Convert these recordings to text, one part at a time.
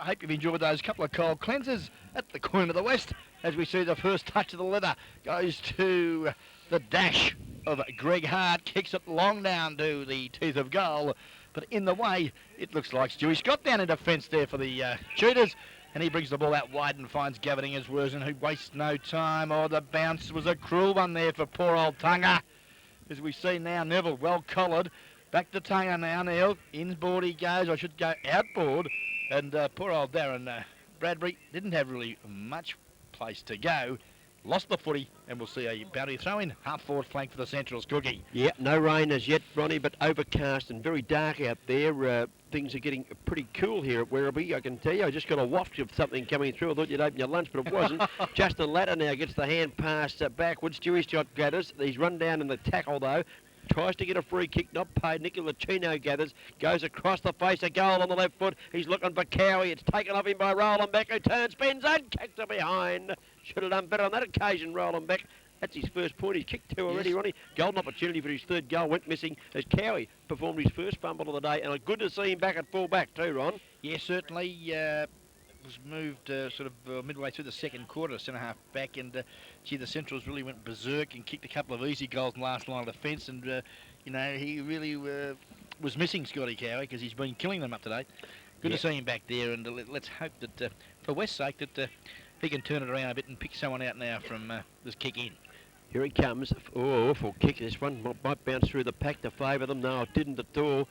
I hope you've enjoyed those couple of cold cleansers at the Queen of the West as we see the first touch of the leather goes to the dash of Greg Hart, kicks it long down to the teeth of goal, but in the way it looks like Stewie Scott down in defence there for the Cheetahs, and he brings the ball out wide and finds Gavin Ingersworthen, who wastes no time. Oh, the bounce was a cruel one there for poor old Tunga. As we see now, Neville well collared. Back to Tunga now, Neil. Inboard he goes, I should go outboard. And poor old Darren Bradbury didn't have really much place to go. Lost the footy, and we'll see a boundary throw in. Half forward flank for the Centrals, Cookie. Yeah, no rain as yet, Ronnie, but overcast and very dark out there. Things are getting pretty cool here at Werribee, I can tell you. I just got a waft of something coming through. I thought you'd open your lunch, but it wasn't. Justin Latter now gets the hand pass backwards. Stewie Scott gathers. He's run down in the tackle, though. Tries to get a free kick, not paid. Nicola Chino gathers, goes across the face, a goal on the left foot. He's looking for Cowie. It's taken off him by Roland Beck, who turns, spins and kicks it behind. Should have done better on that occasion, Roland Beck. That's his first point. He's kicked two already, yes. Ronnie. Golden opportunity for his third goal went missing as Cowie performed his first fumble of the day. And good to see him back at full back too, Ron. Yeah, certainly. Was moved midway through the second quarter, centre-half back, and gee, the Centrals really went berserk and kicked a couple of easy goals in the last line of defence, and he really was missing Scotty Cowie because he's been killing them up to date. Good to see him back there, and let's hope that for West's sake that he can turn it around a bit and pick someone out now from this kick in. Here he comes. Oh, awful kick. This one might bounce through the pack to favour them. No, it didn't at all.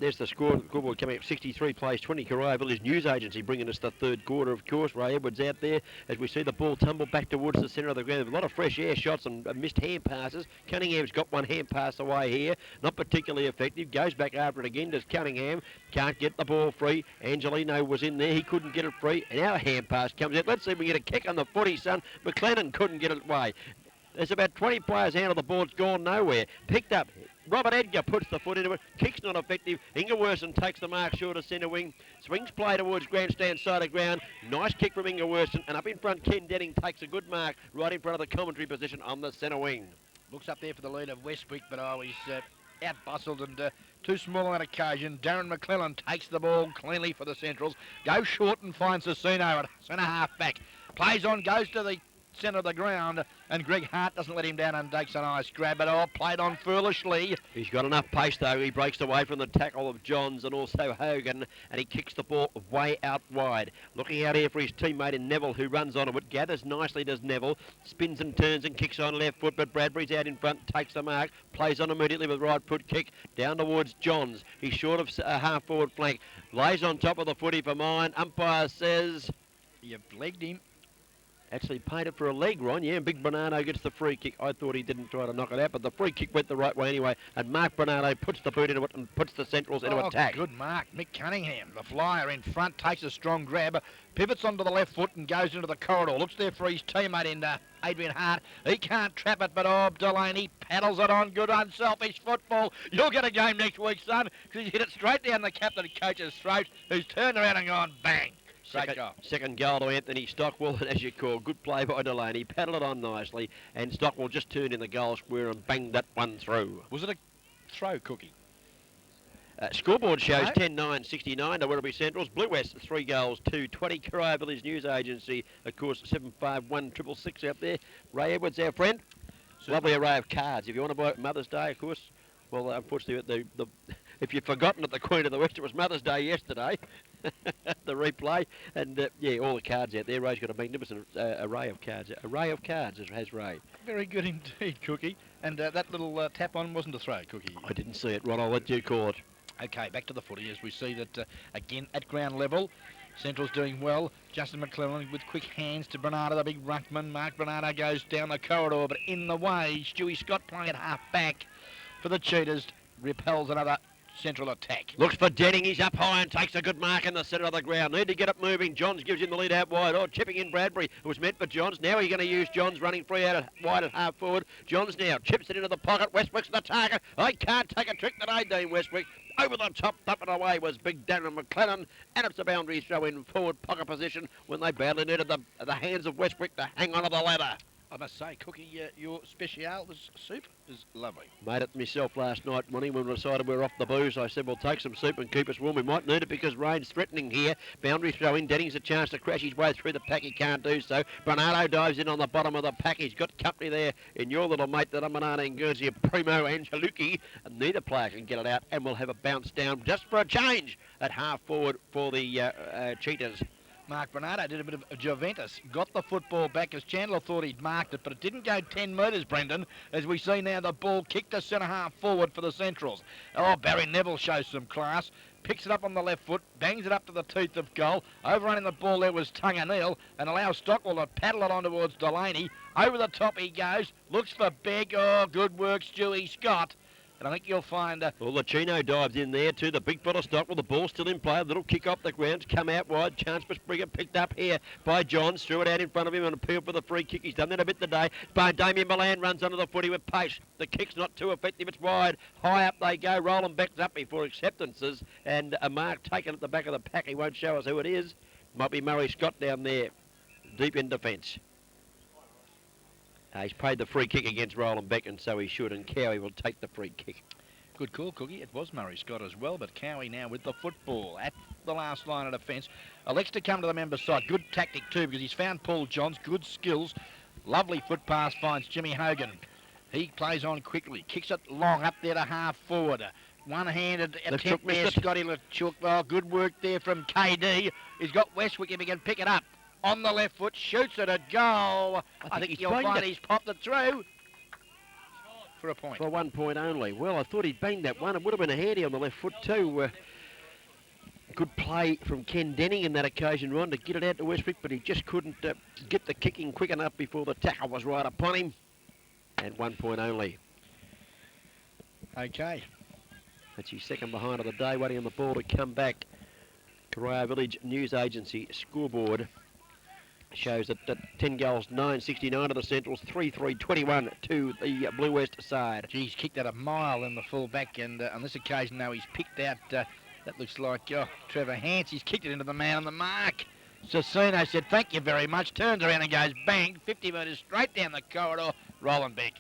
There's the scoreboard coming up. 63 plays 20. Corio Village News Agency bringing us the third quarter, of course. Ray Edwards out there as we see the ball tumble back towards the centre of the ground. A lot of fresh air shots and missed hand passes. Cunningham's got one hand pass away here. Not particularly effective. Goes back after it again. Does Cunningham. Can't get the ball free. Angelino was in there. He couldn't get it free. And our hand pass comes out. Let's see if we get a kick on the footy, son. McLennan couldn't get it away. There's about 20 players out of the ball. It's gone nowhere. Picked up. Robert Edgar puts the foot into it. Kick's not effective. Ingeworthen takes the mark short of centre wing. Swings play towards grandstand side of ground. Nice kick from Ingeworthen. And up in front, Ken Denning takes a good mark right in front of the commentary position on the centre wing. Looks up there for the lead of Westwick, but he's out-bustled and too small on that occasion. Darren McClellan takes the ball cleanly for the Centrals. Goes short and finds Cicino at centre-half back. Plays on, goes to the centre of the ground, and Greg Hart doesn't let him down and takes a nice grab, but played on foolishly. He's got enough pace though. He breaks away from the tackle of Johns and also Hogan, and he kicks the ball way out wide. Looking out here for his teammate in Neville, who runs onto it. Gathers nicely, does Neville. Spins and turns and kicks on left foot, but Bradbury's out in front, takes the mark, plays on immediately with right foot kick down towards Johns. He's short of half forward flank. Lays on top of the footy for mine. Umpire says you've legged him. Actually paid it for a leg, Ron. Yeah, and Big Bernardo gets the free kick. I thought he didn't try to knock it out, but the free kick went the right way anyway. And Mark Bernardo puts the boot into it and puts the Centrals into attack. Good mark. Mick Cunningham, the flyer in front, takes a strong grab, pivots onto the left foot and goes into the corridor. Looks there for his teammate in Adrian Hart. He can't trap it, but Delaney paddles it on. Good unselfish football. You'll get a game next week, son, because he hit it straight down the captain coach's throat, who's turned around and gone bang. Second goal to Anthony Stockwell, and as you call, good play by Delaney. Paddled it on nicely, and Stockwell just turned in the goal square and banged that one through. Was it a throw, Cookie? Scoreboard shows 10-9-69 to Werribee Centrals. Blue West 3 goals, 2-20. Corio Village News Agency, of course, 751-666 out there. Ray Edwards, our friend. Certainly. Lovely array of cards. If you want to buy it Mother's Day, of course. Well, unfortunately, if you've forgotten at the Queen of the West, it was Mother's Day yesterday. The replay. And, all the cards out there. Ray's got a magnificent array of cards. Array of cards, has Ray. Very good indeed, Cookie. And that little tap on wasn't a throw, Cookie. I didn't see it, Ron. I'll let you call it. Okay, back to the footy as we see that, again, at ground level, Central's doing well. Justin McClellan with quick hands to Bernardo, the big ruckman. Mark Bernardo goes down the corridor, but in the way, Stewie Scott playing at half back for the Cheetahs, repels another Central attack. Looks for Denning. He's up high and takes a good mark in the centre of the ground. Need to get it moving. Johns gives him the lead out wide. Chipping in Bradbury. It was meant for Johns. Now he's going to use Johns running free out wide at half forward. Johns now chips it into the pocket. Westwick's the target. I can't take a trick today, Dean Westwick. Over the top, up and away was big Darren McClellan, and it's a boundary throw in forward pocket position when they badly needed the hands of Westwick to hang on to the ladder. I must say, Cookie, your special, this soup is lovely. Made it myself last night, Monty, when we decided we were off the booze. I said, we'll take some soup and keep us warm. We might need it because rain's threatening here. Boundary throw in. Denning's a chance to crash his way through the pack. He can't do so. Bernardo dives in on the bottom of the pack. He's got company there in your little mate, the number 19 Guernsey, Primo Angelucci. And neither player can get it out, and we'll have a bounce down just for a change at half forward for the Cheetahs. Mark Bernardo did a bit of Juventus, got the football back as Chandler thought he'd marked it, but it didn't go 10 metres, Brendan, as we see now the ball kicked to centre-half forward for the Centrals. Oh, Barry Neville shows some class, picks it up on the left foot, bangs it up to the teeth of goal. Overrunning the ball there was Tunga Neal, and allows Stockwell to paddle it on towards Delaney. Over the top he goes, looks for Begg. Oh, good work, Stewie Scott. And I think you'll find... well, Lachino dives in there too. The big fella Stockwell, the ball still in play. A little kick off the ground, come out wide. Chance for Springer, picked up here by Johns. Threw it out in front of him and appealed for the free kick. He's done that a bit today. But Damien Milan runs under the footy with pace. The kick's not too effective. It's wide. High up they go. Roland backs up before acceptances. And a mark taken at the back of the pack. He won't show us who it is. Might be Murray Scott down there, deep in defence. He's paid the free kick against Roland Beck, and so he should, and Cowie will take the free kick. Good call, Cookie. It was Murray Scott as well, but Cowie now with the football at the last line of defence. Elects to come to the member side. Good tactic too, because he's found Paul Johns. Good skills. Lovely foot pass finds Jimmy Hogan. He plays on quickly. Kicks it long up there to half forward. One-handed attempt there, Scotty LeChook. Oh, good work there from KD. He's got Westwick if he can pick it up. On the left foot, shoots it at goal. I think you'll find he's popped it through for a point. For 1 point only. Well, I thought he'd banged that one. It would have been a handy on the left foot too. Good play from Ken Denning in that occasion, Ron, to get it out to Westwick, but he just couldn't get the kicking quick enough before the tackle was right upon him. And 1 point only. Okay. That's his second behind of the day, waiting on the ball to come back. Corio Village News Agency scoreboard shows that 10 goals, 9.69 to the Centrals, 3-3-21 to the Blue West side. Geez, kicked that a mile in the full back, and on this occasion, though, he's picked out, that looks like Trevor Hance. He's kicked it into the man on the mark. Cicino said, thank you very much, turns around and goes bang, 50 metres straight down the corridor, Roland Beck.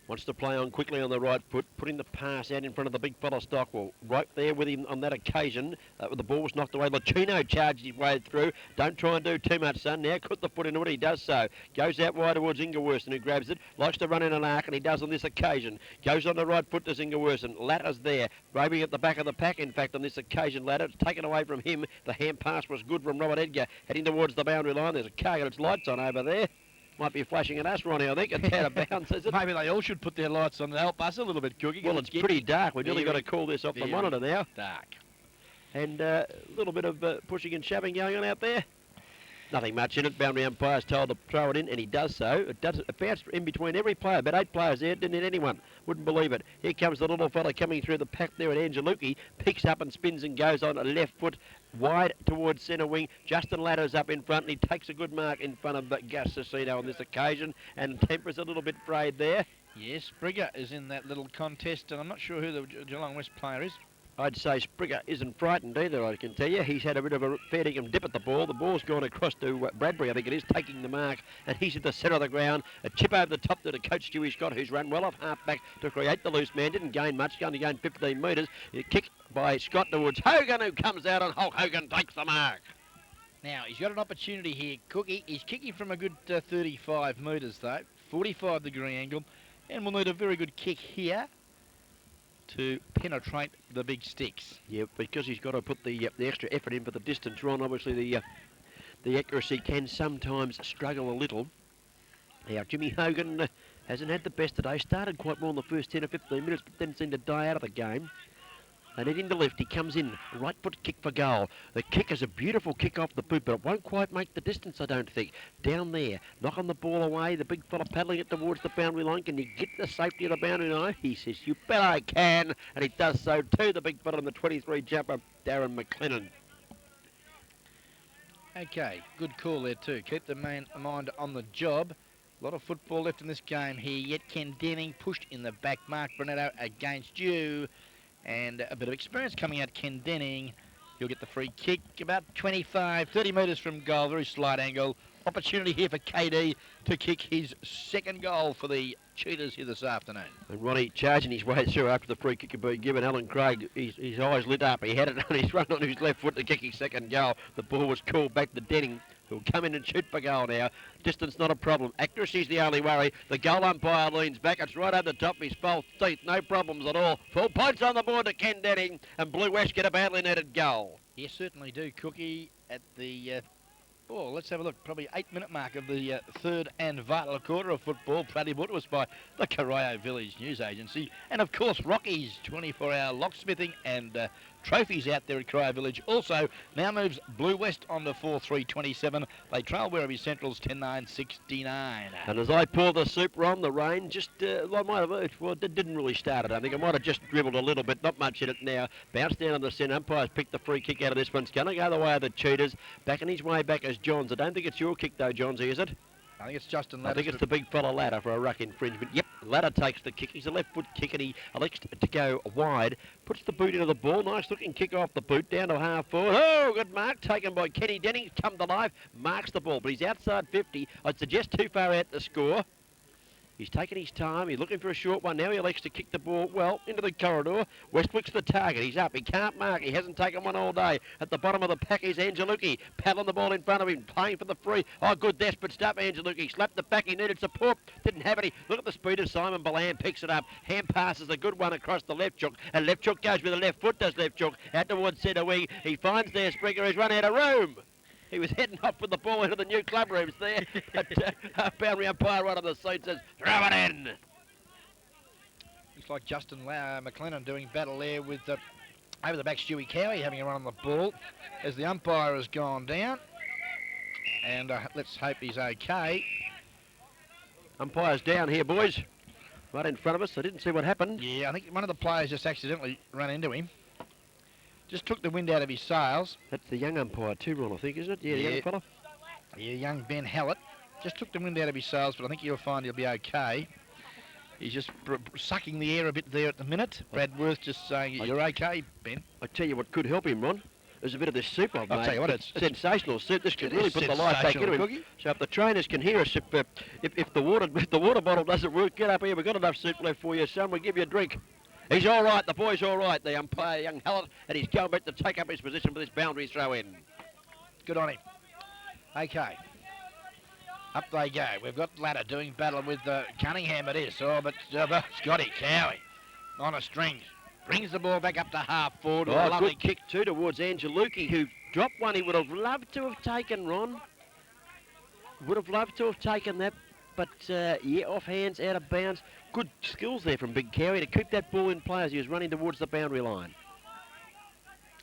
Wants to play on quickly on the right foot, putting the pass out in front of the big fella Stockwell. Right there with him on that occasion. The ball was knocked away. Lachino charged his way through. Don't try and do too much, son. Now put the foot into it. He does so. Goes out wide towards Ingeworson, who grabs it. Likes to run in an arc, and he does on this occasion. Goes on the right foot to Ingeworson. Latter's there. Roving at the back of the pack, in fact, on this occasion. Latter, it's taken away from him. The hand pass was good from Robert Edgar. Heading towards the boundary line. There's a car got its lights on over there. Might be flashing at us, Ronnie, I think. It's out of bounds, is it? Maybe they all should put their lights on to help us a little bit, Cookie. Well, it's pretty dark. We've nearly got to call this off the monitor now. Dark. And a little bit of pushing and shoving going on out there. Nothing much in it. Boundary umpire's told to throw it in, and he does so. It bounced in between every player. About 8 players there. Didn't hit anyone. Wouldn't believe it. Here comes the little fella coming through the pack there at Angelucci. Picks up and spins and goes on a left foot wide towards centre wing. Justin Latter's up in front, and he takes a good mark in front of Gus Cicino on this occasion, and Temper's a little bit frayed there. Yes, Springer is in that little contest, and I'm not sure who the Geelong West player is. I'd say Springer isn't frightened either, I can tell you. He's had a bit of a fair dinkum dip at the ball. The ball's gone across to Bradbury, I think it is, taking the mark, and he's at the centre of the ground. A chip over the top to the coach Stewie Scott, who's run well off half-back to create the loose man. Didn't gain much, only gained 15 metres. A kick by Scott towards Hogan, who comes out, and Hulk Hogan takes the mark. Now, he's got an opportunity here, Cookie. He's kicking from a good 35 metres, though. 45-degree angle, and we'll need a very good kick here to penetrate the big sticks. Yeah, because he's got to put the extra effort in for the distance run. Obviously, the accuracy can sometimes struggle a little. Now, Jimmy Hogan hasn't had the best today. Started quite well in the first 10 or 15 minutes, but then seemed to die out of the game. They need him to left. He comes in. Right foot kick for goal. The kick is a beautiful kick off the boot, but it won't quite make the distance, I don't think. Down there. Knocking the ball away. The big fella paddling it towards the boundary line. Can you get the safety of the boundary line? He says, you bet I can. And he does so too. The big fella on the 23 jumper, Darren McLennan. Okay, good call there too. Keep the mind on the job. A lot of football left in this game here. Yet Ken Denning pushed in the back. Mark Brunetto against you. And a bit of experience coming out, Ken Denning. He'll get the free kick about 25, 30 metres from goal. Very slight angle opportunity here for KD to kick his second goal for the Cheetahs here this afternoon. And Ronnie charging his way through after the free kick had been given. Alan Craig, his eyes lit up. He had it on his run on his left foot to kick his second goal. The ball was called back to Denning, who'll come in and shoot for goal now. Distance not a problem. Accuracy's the only worry. The goal umpire leans back. It's right over the top of his false teeth. No problems at all. Full points on the board to Ken Denning, and Blue West get a badly needed goal. Yes, certainly do, Cookie, at the... let's have a look. Probably 8-minute mark of the third and vital quarter of football. Proudly brought to us by the Corio Village News Agency. And, of course, Rocky's 24-hour locksmithing and trophies out there at Corio Village. Also, now moves Blue West on to 4-3-27. They trail Werribee Central's 10-9-69. And as I pour the super on, the rain just, it didn't really start it. I think it might have just dribbled a little bit. Not much in it now. Bounced down on the centre. Umpire's picked the free kick out of this one. It's going to go the way of the Cheetahs. Backing his way back as Johns. I don't think it's your kick though, Johnsy, is it? I think it's Justin Ladder. I think it's the big fella Ladder for a ruck infringement. Yep, Ladder takes the kick. He's a left foot kick and he elects to go wide. Puts the boot into the ball. Nice looking kick off the boot down to half forward. Oh, good mark taken by Kenny Denning. Come to life. Marks the ball, but he's outside 50. I'd suggest too far out to score. He's taking his time. He's looking for a short one. Now he elects to kick the ball, well, into the corridor. Westwick's the target. He's up. He can't mark. He hasn't taken one all day. At the bottom of the pack is Angelucci. Paddling the ball in front of him, playing for the free. Oh, good desperate stuff, Angelucci. Slapped it back. He needed support. Didn't have any. Look at the speed of Simon Balan. Picks it up. Hand passes a good one across the left chook. And left chook goes with the left foot, does left chook. Out towards centre wing. He finds their Springer. He's run out of room. He was heading off with the ball into the new club rooms there. But boundary umpire right on the seat says, throw it in. Looks like Justin McLennan doing battle there with over the back Stewie Cowie having a run on the ball as the umpire has gone down. And let's hope he's okay. Umpire's down here, boys. Right in front of us. I didn't see what happened. Yeah, I think one of the players just accidentally ran into him. Just took the wind out of his sails. That's the young umpire too, Ron, I think, isn't it? Yeah, the young fella. Yeah, young Ben Hallett. Just took the wind out of his sails, but I think you'll find he'll be okay. He's just sucking the air a bit there at the minute. Brad Worth just saying, you're okay, Ben. I tell you what could help him, Ron. There's a bit of this soup I've made. I'll tell you what, it's sensational soup. This could really put the life back into him. Cookie. So if the trainers can hear us, if the water bottle doesn't work, get up here. We've got enough soup left for you, son. We'll give you a drink. He's all right. The boy's all right. The umpire, young Hallett, and he's going back to take up his position for this boundary throw in. Good on him. Okay. Up they go. We've got Ladder doing battle with Cunningham. It is. Oh, but Scotty Cowie on a string. Brings the ball back up to half forward. Oh, lovely kick too towards Angelucci, who dropped one he would have loved to have taken, Ron. Would have loved to have taken that. But, yeah, off hands, out of bounds. Good skills there from Big Cowie to keep that ball in play as he was running towards the boundary line.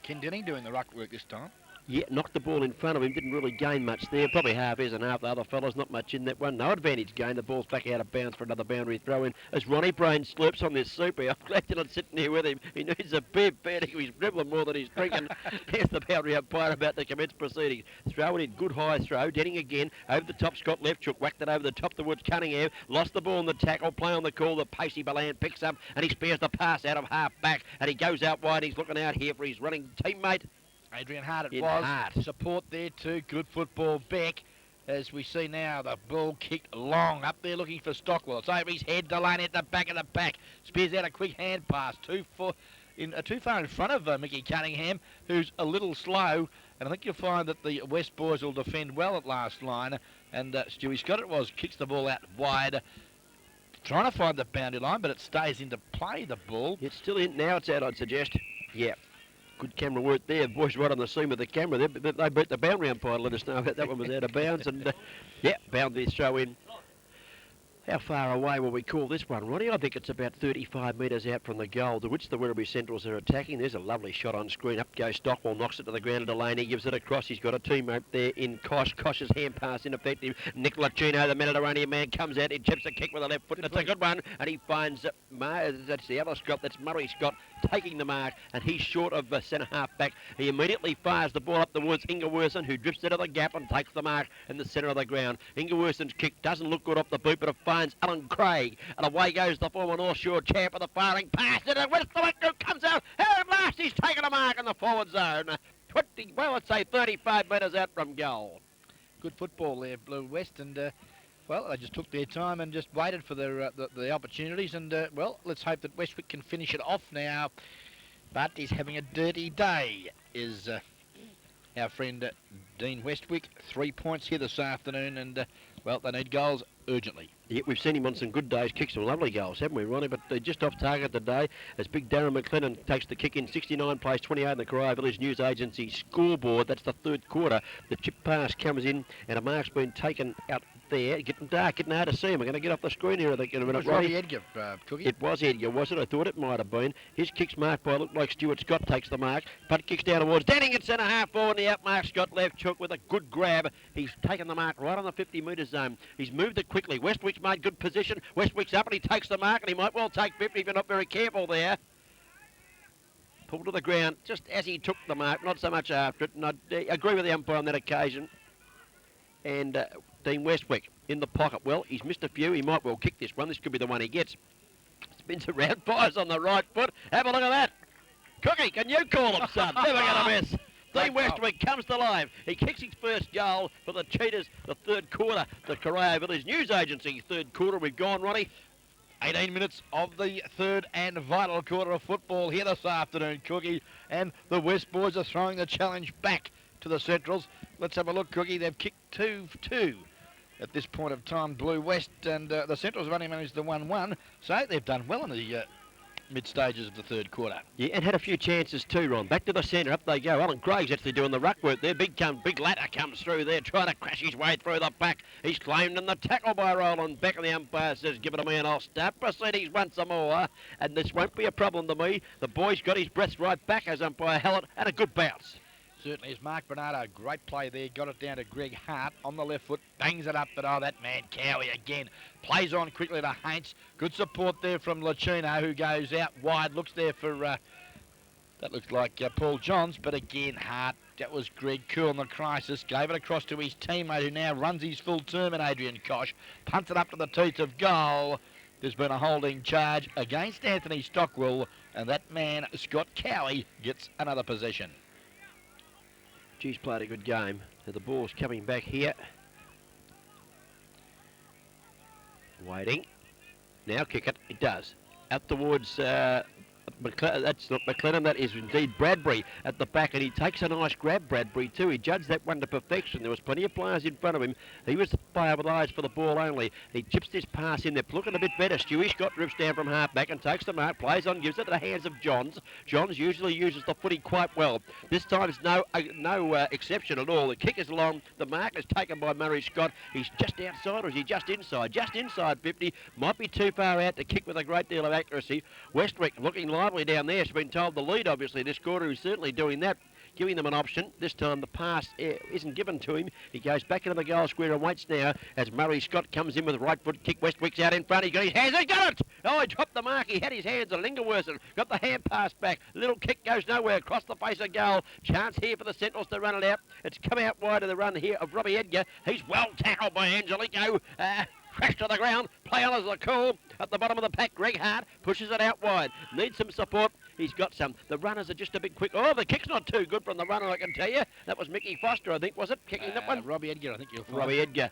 Ken Denning doing the ruck work this time. Yeah, knocked the ball in front of him, didn't really gain much there. Probably half his and half the other fellas, not much in that one. No advantage gain. The ball's back out of bounds for another boundary throw in. As Ronnie Brain slurps on this super, I'm glad you're not sitting here with him. He needs a beer bad. He's dribbling more than he's drinking. Here's the boundary umpire about to commence proceedings. Throw it in, good high throw. Denning again, over the top, Scott left chook, whacked it over the top towards Cunningham. Lost the ball in the tackle, play on the call. The pacey Balan picks up and he spares the pass out of half back. And he goes out wide. He's looking out here for his running teammate. Adrian Hart it was. Hart. Support there too. Good football back. As we see now, the ball kicked long. Up there looking for Stockwell. It's over his head. Delaney at the back of the pack. Spears out a quick hand pass. Too far in front of Mickey Cunningham, who's a little slow. And I think you'll find that the West boys will defend well at last line. And Stewie Scott it was. Kicks the ball out wide. Trying to find the boundary line, but it stays into play, the ball. It's still in. Now it's out, I'd suggest. Yeah. Good camera work there. Boys right on the scene with the camera. They beat the boundary umpire to let us know that one was out of bounds. And, yeah, boundary throw in. How far away will we call this one, Ronnie? I think it's about 35 metres out from the goal, to which the Werribee Centrals are attacking. There's a lovely shot on screen. Up goes Stockwell, knocks it to the ground. Delaney gives it across. He's got a teammate there in Kosh. Kosh's hand pass ineffective. Nicola Chino, the Mediterranean man, comes out. He chips a kick with the left foot. That's a good one. And he finds, that's the other Scott. That's Murray Scott taking the mark. And he's short of centre half back. He immediately fires the ball up towards Ingeworson, who drifts out of the gap and takes the mark in the centre of the ground. Ingeworson's kick doesn't look good off the boot, but it finds Alan Craig, and away goes the former North Shore champ of the firing pass, and Westwick comes out, and at last he's taken a mark in the forward zone. 20, well, let's say 35 metres out from goal. good football there, Blue West, and well, they just took their time and just waited for the opportunities, and well, let's hope that Westwick can finish it off now. But he's having a dirty day, is our friend Dean Westwick. 3 points here this afternoon, and well, they need goals urgently. Yeah, we've seen him on some good days, kick some lovely goals, haven't we, Ronnie? But they're just off target today as big Darren McLennan takes the kick in. 69 plays 28 in the Corio Village News Agency scoreboard. That's the third quarter. The chip pass comes in, and a mark's been taken out there. Getting dark, getting hard to see him. We're going to get off the screen here, I think, in a minute. It was Robbie Edgar, Cookie. It was Edgar, was it? I thought it might have been. His kick's marked by, looked like Stuart Scott takes the mark. Punt kicks down towards Denning at centre half forward. The outmark Scott left Chook with a good grab. He's taken the mark right on the 50-metre zone. He's moved it quickly. Westwick's made good position. Westwick's up and he takes the mark, and he might well take 50 if you're not very careful there. Pulled to the ground just as he took the mark, not so much after it. And I agree with the umpire on that occasion. And Dean Westwick in the pocket. Well, he's missed a few. He might well kick this one. This could be the one he gets. Spins around, fires on the right foot. Have a look at that. Cookie, can you call him, son? Never going to miss. Dean Westwick comes to life. He kicks his first goal for the Cheetahs, the third quarter. The Corio Village News Agency, third quarter. We've gone, Ronnie. 18 minutes of the third and vital quarter of football here this afternoon, Cookie. And the West boys are throwing the challenge back to the Centrals. Let's have a look, Cookie. They've kicked 2-2 at this point of time, Blue West, and the Centrals have only managed the 1-1. So they've done well in the mid-stages of the third quarter. Yeah, and had a few chances too, Ron. Back to the centre, up they go. Alan Craig's actually doing the ruck work there. Big ladder comes through there, trying to crash his way through the back. He's claimed in the tackle by Roland. Back of the umpire says, give it to me and I'll start proceedings once more. And this won't be a problem to me. The boy's got his breath right back as umpire Hallett, and a good bounce. Certainly is Mark Bernardo. Great play there. Got it down to Greg Hart on the left foot. Bangs it up, but oh, that man Cowie again. Plays on quickly to Haints. Good support there from Lacino, who goes out wide. Looks there for, that looks like Paul Johns, but again, Hart. That was Greg cool in the crisis. Gave it across to his teammate, who now runs his full term in Adrian Koch. Punts it up to the teeth of goal. There's been a holding charge against Anthony Stockwell, and that man, Scott Cowie, gets another possession. He's played a good game. So the ball's coming back here. Waiting. Now kick it. It does. Out towards that's not McLennan, that is indeed Bradbury at the back, and he takes a nice grab, Bradbury too. He judged that one to perfection. There was plenty of players in front of him. He was the player with eyes for the ball only. He chips this pass in there, looking a bit better. Stewie Scott drifts down from half back and takes the mark, plays on, gives it to the hands of Johns. Johns usually uses the footy quite well. This time it's no exception at all. The kick is long. The mark is taken by Murray Scott. He's just outside, or is he just inside? Just inside 50. Might be too far out to kick with a great deal of accuracy. Westwick looking lively down there. She's been told the lead, obviously, this quarter. He's certainly doing that, giving them an option. This time the pass isn't given to him. He goes back into the goal square and waits now as Murray Scott comes in with right foot kick. Westwick's out in front. He's got his hands. He's got it! Oh, he dropped the mark. He had his hands. A Lingerworsen got the hand pass back. Little kick goes nowhere. Across the face of goal. Chance here for the Sentinels to run it out. It's come out wide of the run here of Robbie Edgar. He's well tackled by Angelico. Crash to the ground. Play on as the call. At the bottom of the pack, Greg Hart pushes it out wide. Needs some support. He's got some. The runners are just a bit quick. Oh, the kick's not too good from the runner, I can tell you. That was Mickey Foster, I think, was it? Kicking that one? Robbie Edgar, I think you'll find. Robbie Edgar.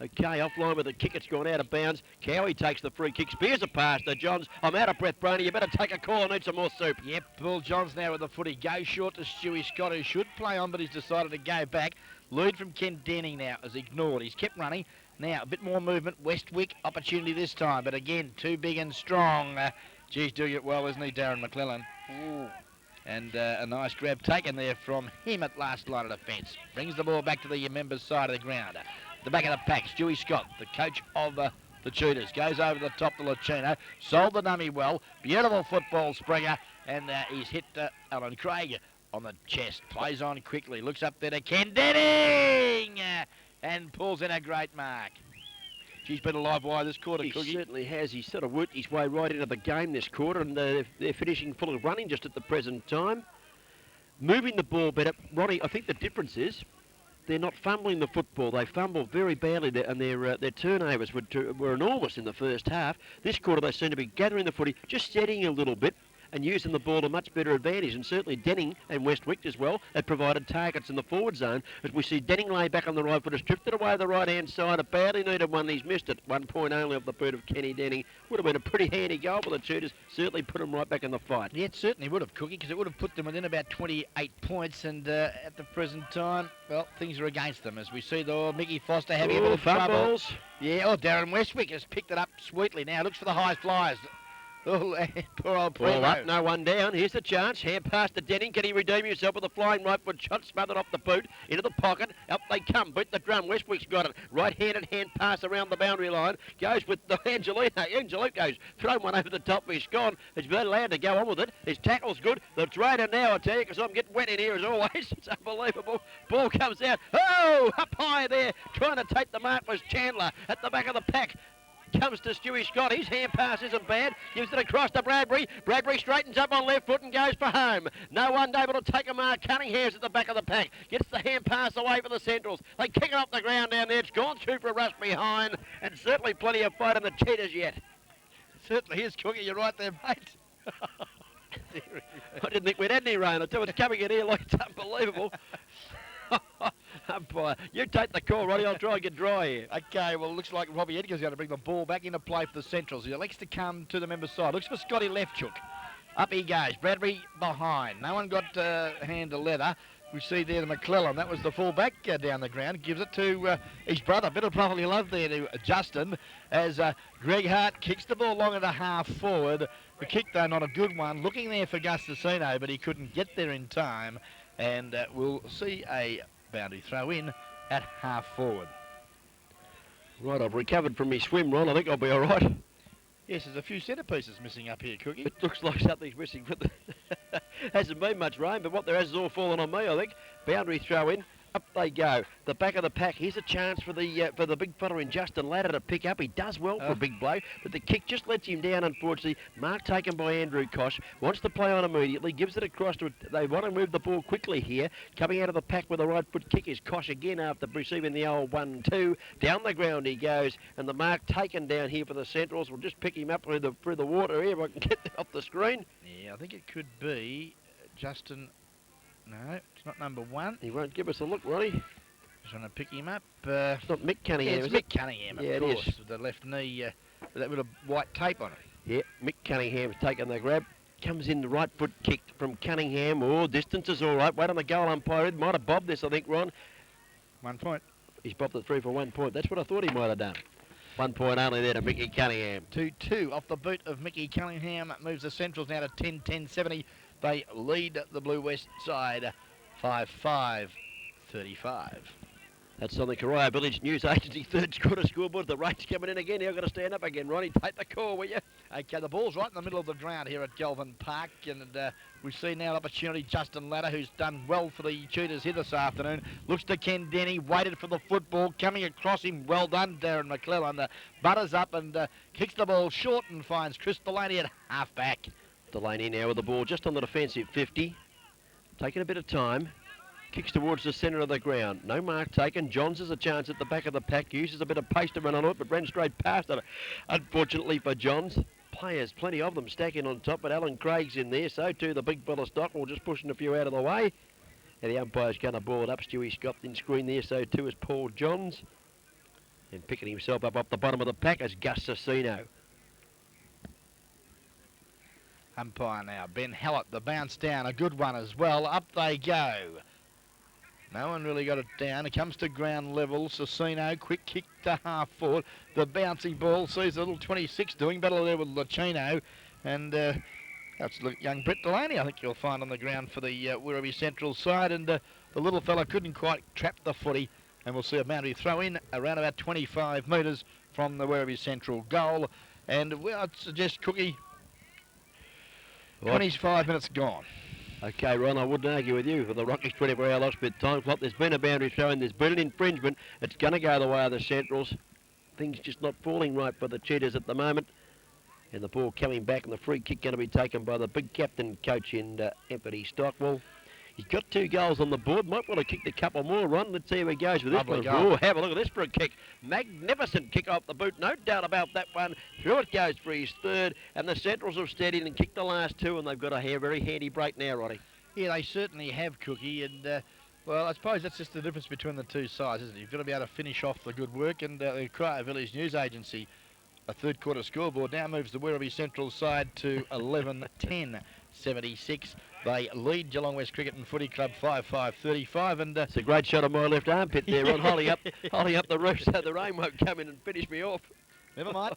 Okay, offline with the kick. It's gone out of bounds. Cowie takes the free kick. Spears a pass to Johns. I'm out of breath, Brony. You better take a call. I need some more soup. Yep, Paul Johns now with the footy. Goes short to Stewie Scott, who should play on, but he's decided to go back. Lead from Ken Denning now is ignored. He's kept running. Now, a bit more movement. Westwick, opportunity this time. But again, too big and strong. Geez, doing it well, isn't he, Darren McClellan? Ooh. And a nice grab taken there from him at last line of defence. Brings the ball back to the members' side of the ground. The back of the pack, Stewie Scott, the coach of the Cheetahs, goes over the top to Lacino. Sold the dummy well. Beautiful football, Springer. And he's hit Alan Craig on the chest. Plays on quickly. Looks up there to Ken Denning. And pulls in a great mark. She's been a live wire this quarter, Cookie. He certainly has. He's sort of worked his way right into the game this quarter, and they're finishing full of running just at the present time. Moving the ball better. Ronnie, I think the difference is they're not fumbling the football. They fumble very badly, and their turnovers were enormous in the first half. This quarter they seem to be gathering the footy, just steadying a little bit. and using the ball to much better advantage. And certainly Denning and Westwick as well have provided targets in the forward zone. As we see Denning lay back on the right foot, has drifted away the right-hand side. A badly needed one. He's missed it. 1 point only off the boot of Kenny Denning. Would have been a pretty handy goal, but the Tudors certainly put him right back in the fight. Yeah, it certainly would have, Cookie, because it would have put them within about 28 points. And at the present time, well, things are against them as we see the Mickey Foster having a bit of trouble. Fumbles. Yeah, Darren Westwick has picked it up sweetly now. Looks for the high flyers. Oh, poor old Primo. Ball up, no one down. Here's the chance. Hand pass to Denning. Can he redeem himself with a flying right foot shot? Smothered off the boot. Into the pocket. Up they come. Beat the drum. Westwick's got it. Right-handed hand pass around the boundary line. Goes with the Angelito's thrown one over the top. He's gone. He's been allowed to go on with it. His tackle's good. The trainer now, I tell you, because I'm getting wet in here as always. It's unbelievable. Ball comes out. Oh, up high there. Trying to take the mark was Chandler at the back of the pack. Comes to Stewie Scott. His hand pass isn't bad. Gives it across to Bradbury. Bradbury straightens up on left foot and goes for home. No one able to take a mark. Cunningham's at the back of the pack. Gets the hand pass away for the Centrals. They kick it off the ground down there. It's gone through for a rush behind. And certainly plenty of fight in the Cheetahs yet. Certainly is, Cookie. You're right there, mate. I didn't think we'd had any rain. I tell you, it's coming in here like it's unbelievable. Umpire, you take the call, Roddy. I'll try and get dry here. Okay, well, it looks like Robbie Edgar's going to bring the ball back into play for the Centrals. He elects to come to the member side. Looks for Scotty Leftchook. Up he goes. Bradbury behind. No one got hand to leather. We see there the McClellan. That was the full-back down the ground. Gives it to his brother. Bit of brotherly love there to Justin as Greg Hart kicks the ball long at a half forward. The kick, though, not a good one. Looking there for Gustacino, but he couldn't get there in time. And we'll see a boundary throw in at half forward. Right, I've recovered from my swim, Ron. I think I'll be all right. Yes, there's a few centrepieces missing up here, Cookie. It looks like something's missing. But hasn't been much rain, but what there has all fallen on me, I think. Boundary throw in. Up they go. The back of the pack. Here's a chance for the big fella in Justin Ladder to pick up. He does well for a big blow, but the kick just lets him down, unfortunately. Mark taken by Andrew Kosh. Wants to play on immediately. Gives it across to... They want to move the ball quickly here. Coming out of the pack with a right foot kick is Kosh again after receiving the old 1-2. Down the ground he goes, and the mark taken down here for the Centrals. We'll just pick him up through the water here if I can get that off the screen. Yeah, I think it could be Justin... No, it's not number 1. He won't give us a look, Ronnie. Just trying to pick him up. It's not Mick Cunningham, it's is Mick Cunningham, yeah, of course, with the left knee, with that bit of white tape on it. Yeah, Mick Cunningham's taken the grab. Comes in the right foot kick from Cunningham. Oh, distance is all right. Wait on the goal umpire. He might have bobbed this, I think, Ron. 1 point. He's bobbed it through for 1 point. That's what I thought he might have done. 1 point only there to Mickey Cunningham. 2-2 off the boot of Mickey Cunningham. Moves the Centrals now to 10-10-70. They lead the Blue West side 5-5-35. That's on the Corio Village News Agency third quarter scoreboard. The rain's coming in again. Now I've got to stand up again. Ronnie, take the call, will you? Okay, the ball's right in the middle of the ground here at Galvin Park. And we see now an opportunity. Justin Ladder, who's done well for the Cheetahs here this afternoon. Looks to Ken Denny. Waited for the football. Coming across him. Well done, Darren McClellan. Butters up and kicks the ball short and finds Chris Delaney at half-back. Delaney now with the ball just on the defensive 50. Taking a bit of time. Kicks towards the centre of the ground. No mark taken. Johns has a chance at the back of the pack. Uses a bit of pace to run on it, but ran straight past it. Unfortunately for Johns. Players, plenty of them stacking on top, but Alan Craig's in there. So too the big fella Stockwell just pushing a few out of the way. And the umpire's going to ball it up. Stewie Scott in screen there. So too is Paul Johns. And picking himself up the bottom of the pack is Gus Cicino. Umpire now, Ben Hallett, the bounce down, a good one as well. Up they go. No one really got it down. It comes to ground level. Cicino, quick kick to half forward. The bouncing ball sees a little 26 doing battle there with Lucchino. And that's young Brett Delaney, I think you'll find on the ground for the Werribee Central side. And the little fella couldn't quite trap the footy. And we'll see a boundary throw in around about 25 metres from the Werribee Central goal. And I'd suggest, Cookie, 25 minutes gone. Okay, Ron, I wouldn't argue with you. For the Rockies 24-hour lost bit time clock, there's been a boundary throw in, there's been an infringement. It's going to go the way of the Centrals. Things just not falling right for the Cheetahs at the moment. And the ball coming back and the free kick going to be taken by the big captain coach in Anthony Stockwell. He's got 2 goals on the board. Might want to kick a couple more, Ron. Let's see how he goes with this Lovely one. goal. Oh, have a look at this for a kick. Magnificent kick off the boot. No doubt about that one. Through it goes for his third. And the Centrals have steadied and kicked the last 2, and they've got a very handy break now, Roddy. Yeah, they certainly have, Cookie, and well, I suppose that's just the difference between the two sides, isn't it? You've got to be able to finish off the good work, and the Cryer Village News Agency, a third quarter scoreboard, now moves the Werribee Central side to 11-10-76. They lead Geelong West Cricket and Footy Club 5-5-35, and it's a great shot of my left armpit there, Ron, holding up the roof so the rain won't come in and finish me off. Never mind.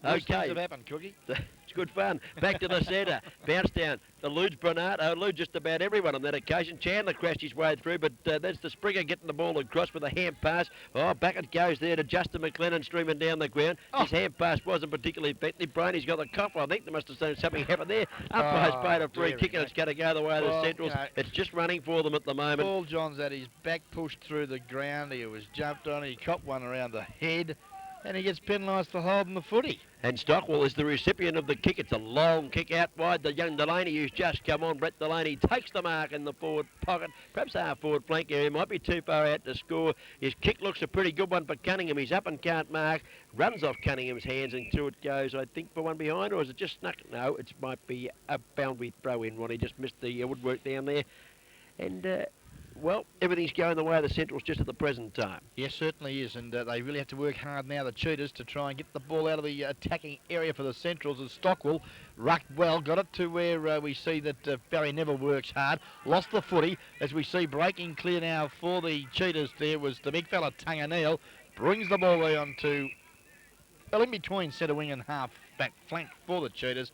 Okay. Things have happened, Cookie. It's good fun. Back to the centre. Bounce down. Eludes Bernard. Eludes just about everyone on that occasion. Chandler crashed his way through, but that's the Springer getting the ball across with a hand pass. Oh, back it goes there to Justin McLennan streaming down the ground. His hand pass wasn't particularly effective. Broney's got the cop. I think there must have seen something happen there. Umpire's paid a free kick, and it's going to go the way of the Centrals. It's just running for them at the moment. Paul Johns had his back pushed through the ground. He was jumped on. He copped one around the head. And he gets penalised for holding the footy. And Stockwell is the recipient of the kick. It's a long kick out wide. The young Delaney, who's just come on, Brett Delaney, takes the mark in the forward pocket. Perhaps half forward flank area. Might be too far out to score. His kick looks a pretty good one for Cunningham. He's up and can't mark. Runs off Cunningham's hands and through it goes, I think, for one behind. Or is it just snuck? No, it might be a boundary throw in, Ronnie. Just missed the woodwork down there. And... well, everything's going the way of the Centrals just at the present time. Yes, certainly is, and they really have to work hard now, the Cheetahs, to try and get the ball out of the attacking area for the Centrals. As Stockwell rucked well, got it to where we see that Barry Neville works hard, lost the footy, as we see breaking clear now for the Cheetahs. There was the big fella Tunganil, brings the ball on to, well, in between centre wing and half back flank for the Cheetahs,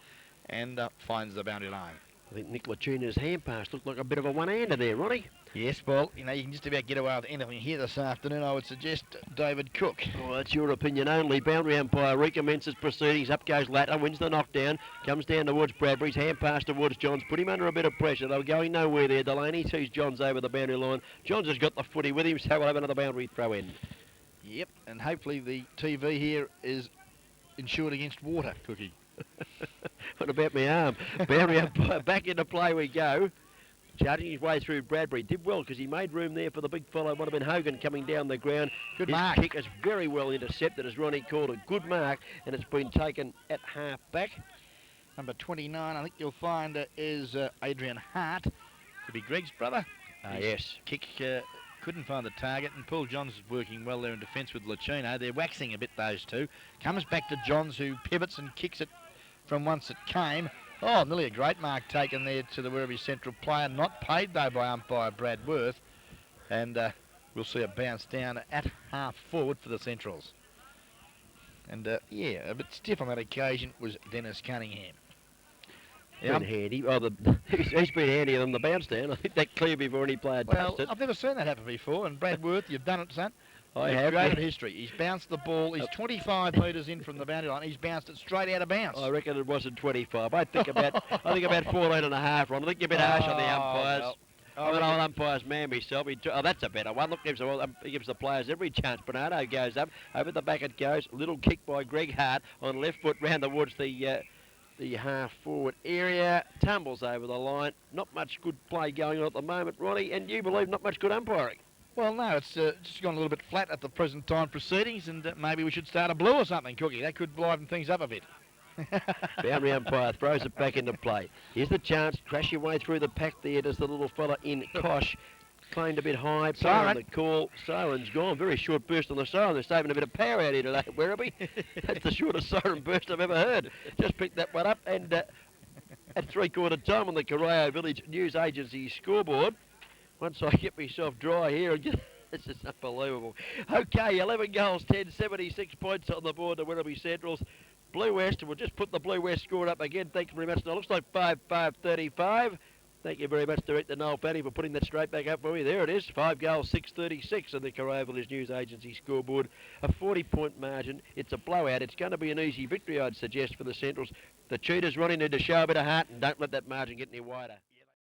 and finds the boundary line. I think Nick Lachuna's hand pass looked like a bit of a one-hander there, Ronnie. Yes, well, you know, you can just about get away with anything here this afternoon. I would suggest David Cook. Oh, that's your opinion only. Boundary umpire recommences proceedings. Up goes Latta, wins the knockdown, comes down towards Bradbury's hand pass towards Johns, put him under a bit of pressure. They were going nowhere there. Delaney sees Johns over the boundary line. Johns has got the footy with him, so we'll have another boundary throw in. Yep, and hopefully the TV here is insured against water, Cookie. What about my arm? Boundary umpire, back into play we go. Charging his way through Bradbury. Did well because he made room there for the big fellow. Would have been Hogan coming down the ground. Good His mark. kick is very well intercepted, as Ronnie called a good mark, and it's been taken at half back. Number 29, I think you'll find, is Adrian Hart. Could be Greg's brother. Yes. Kick couldn't find the target, and Paul Johns is working well there in defence with Lacino. They're waxing a bit, those two. Comes back to Johns, who pivots and kicks it from whence it came. Oh, nearly a great mark taken there to the Werribee Central player. Not paid, though, by umpire Brad Worth. And we'll see it bounce down at half forward for the Centrals. And, yeah, a bit stiff on that occasion was Dennis Cunningham. Been handy. Oh, he's been handier than the bounce down. I think that cleared before any player touched it. I've never seen that happen before. And Brad Worth, you've done it, son. I have. Created history. He's bounced the ball. He's 25 metres in from the boundary line. He's bounced it straight out of bounds. I reckon it wasn't 25. I think about 14 and a half, Ron. I think you're a bit harsh on the umpires. Well, I'm an old umpire's man myself. That's a better one. Look, he gives the players every chance. Bernardo goes up. Over the back it goes. A little kick by Greg Hart on left foot round towards the half-forward area. Tumbles over the line. Not much good play going on at the moment, Ronnie. And you believe not much good umpiring. Well, no, it's just gone a little bit flat at the present time proceedings, and maybe we should start a blue or something, Cookie. That could liven things up a bit. Boundary umpire throws it back into play. Here's the chance. Crash your way through the pack there. Does the little fella in Kosh. Claimed a bit high. Siren. The call. Siren's gone. Very short burst on the siren. They're saving a bit of power out here today, Werribee. That's the shortest siren burst I've ever heard. Just picked that one up, and at three-quarter time on the Corio Village News Agency scoreboard. Once I get myself dry here, this is unbelievable. Okay, 11 goals, 10, 76 points on the board to Werribee Centrals. Blue West, and we'll just put the Blue West score up again. Thank you very much. Now, it looks like 5-5-35. Thank you very much, Director Noel Fanny, for putting that straight back up for you. There it is, 5 goals, 6-36 on the Corio Village News Agency scoreboard. A 40-point margin. It's a blowout. It's going to be an easy victory, I'd suggest, for the Centrals. The Cheetahs, Ronnie, need to show a bit of heart and don't let that margin get any wider.